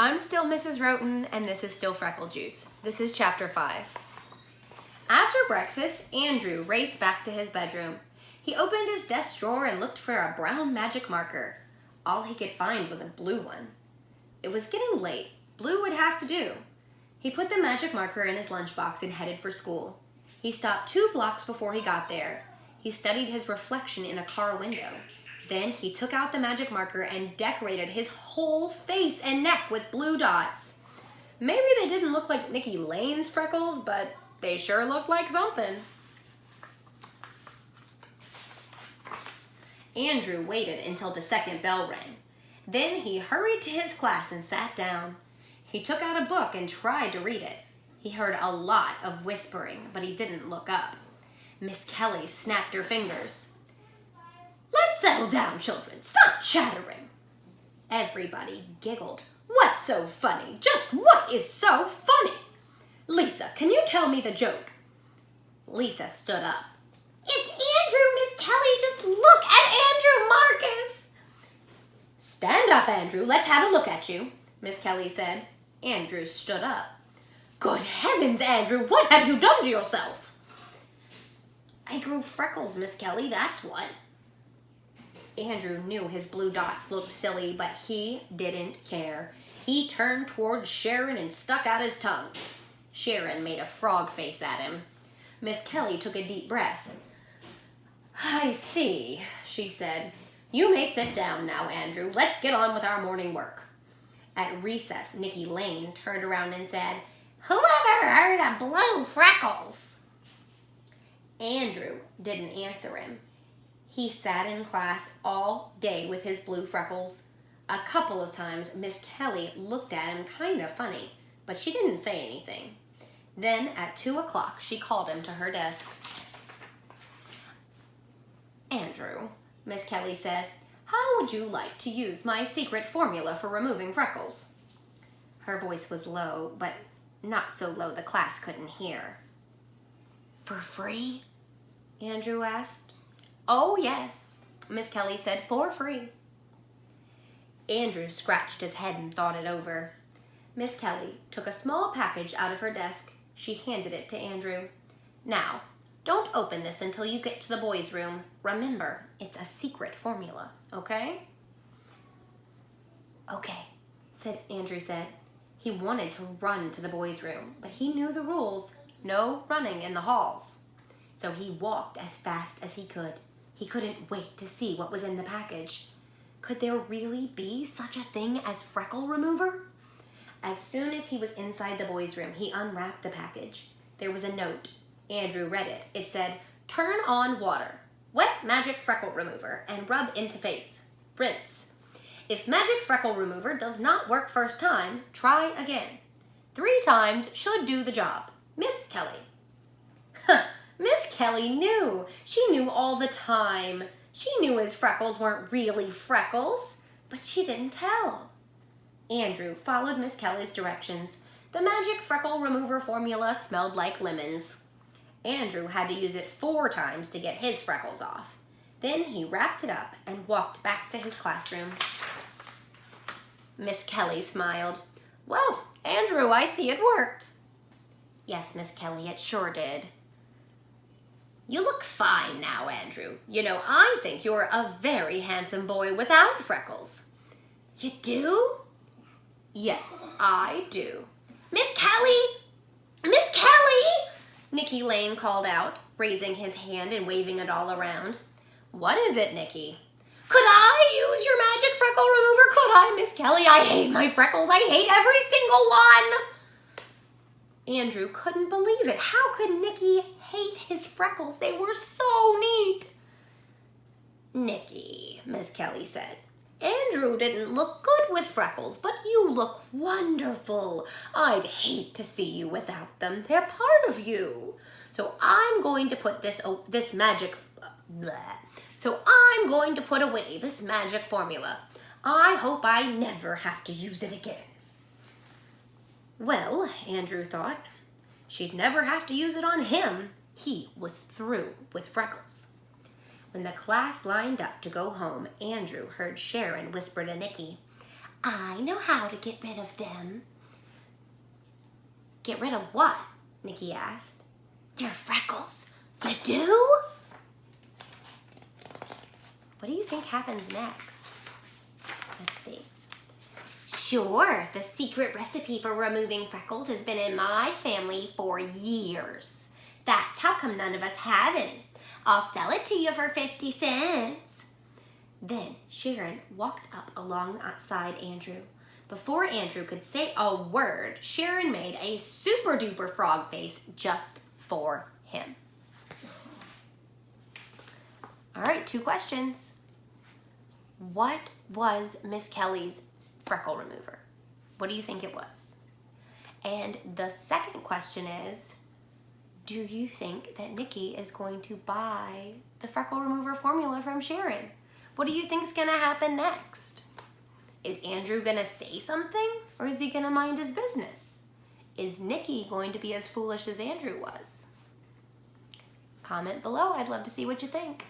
I'm still Mrs. Roton, and this is still Freckle Juice. This is Chapter 5. After breakfast, Andrew raced back to his bedroom. He opened his desk drawer and looked for a brown magic marker. All he could find was a blue one. It was getting late. Blue would have to do. He put the magic marker in his lunchbox and headed for school. He stopped 2 blocks before he got there. He studied his reflection in a car window. Then he took out the magic marker and decorated his whole face and neck with blue dots. Maybe they didn't look like Nikki Lane's freckles, but they sure looked like something. Andrew waited until the second bell rang. Then he hurried to his class and sat down. He took out a book and tried to read it. He heard a lot of whispering, but he didn't look up. Miss Kelly snapped her fingers. "Let's settle down, children. Stop chattering." Everybody giggled. "What's so funny? Just what is so funny? Lisa, can you tell me the joke?" Lisa stood up. "It's Andrew, Miss Kelly. Just look at Andrew Marcus." "Stand up, Andrew. Let's have a look at you," Miss Kelly said. Andrew stood up. "Good heavens, Andrew, what have you done to yourself?" "I grew freckles, Miss Kelly, that's what." Andrew knew his blue dots looked silly, but he didn't care. He turned toward Sharon and stuck out his tongue. Sharon made a frog face at him. Miss Kelly took a deep breath. "I see," she said. "You may sit down now, Andrew. Let's get on with our morning work." At recess, Nikki Lane turned around and said, "Whoever heard of blue freckles?" Andrew didn't answer him. He sat in class all day with his blue freckles. A couple of times, Miss Kelly looked at him kind of funny, but she didn't say anything. Then at 2 o'clock, she called him to her desk. "Andrew," Miss Kelly said, "how would you like to use my secret formula for removing freckles?" Her voice was low, but not so low the class couldn't hear. "For free?" Andrew asked. "Oh, yes," Miss Kelly said, "for free." Andrew scratched his head and thought it over. Miss Kelly took a small package out of her desk. She handed it to Andrew. "Now, don't open this until you get to the boys' room. Remember, it's a secret formula, okay?" "Okay," Andrew said. He wanted to run to the boys' room, but he knew the rules. No running in the halls. So he walked as fast as he could. He couldn't wait to see what was in the package. Could there really be such a thing as freckle remover? As soon as he was inside the boys' room, he unwrapped the package. There was a note. Andrew read it. It said, "Turn on water. Wet magic freckle remover and rub into face. Rinse. If magic freckle remover does not work first time, try again. 3 times should do the job. Miss Kelly." Huh. Miss Kelly knew. She knew all the time. She knew his freckles weren't really freckles, but she didn't tell. Andrew followed Miss Kelly's directions. The magic freckle remover formula smelled like lemons. Andrew had to use it 4 times to get his freckles off. Then he wrapped it up and walked back to his classroom. Miss Kelly smiled. "Well, Andrew, I see it worked." "Yes, Miss Kelly, it sure did." "You look fine now, Andrew. You know, I think you're a very handsome boy without freckles." "You do?" "Yes, I do." "Miss Kelly! Miss Kelly!" Nikki Lane called out, raising his hand and waving it all around. "What is it, Nikki?" "Could I use your magic freckle remover? Could I, Miss Kelly? I hate my freckles. I hate every single one." Andrew couldn't believe it. How could Nikki hate his freckles? They were so neat. "Nikki," Miss Kelly said, "Andrew didn't look good with freckles, but you look wonderful. I'd hate to see you without them. They're part of you. So I'm going to put I'm going to put away this magic formula. I hope I never have to use it again." Well, Andrew thought, she'd never have to use it on him. He was through with freckles. When the class lined up to go home, Andrew heard Sharon whisper to Nikki, I know how to get rid of them. Get rid of what? Nikki asked. Your freckles. You do? What do you think happens next? Let's see. Sure, the secret recipe for removing freckles has been in my family for years. That's how come none of us have any. I'll sell it to you for 50 cents. Then Sharon walked up alongside Andrew. Before Andrew could say a word, Sharon made a super duper frog face just for him. All right, 2 questions. What was Miss Kelly's freckle remover? What do you think it was? And the second question is, do you think that Nikki is going to buy the freckle remover formula from Sharon? What do you think's gonna happen next? Is Andrew gonna say something, or is he gonna mind his business? Is Nikki going to be as foolish as Andrew was? Comment below, I'd love to see what you think.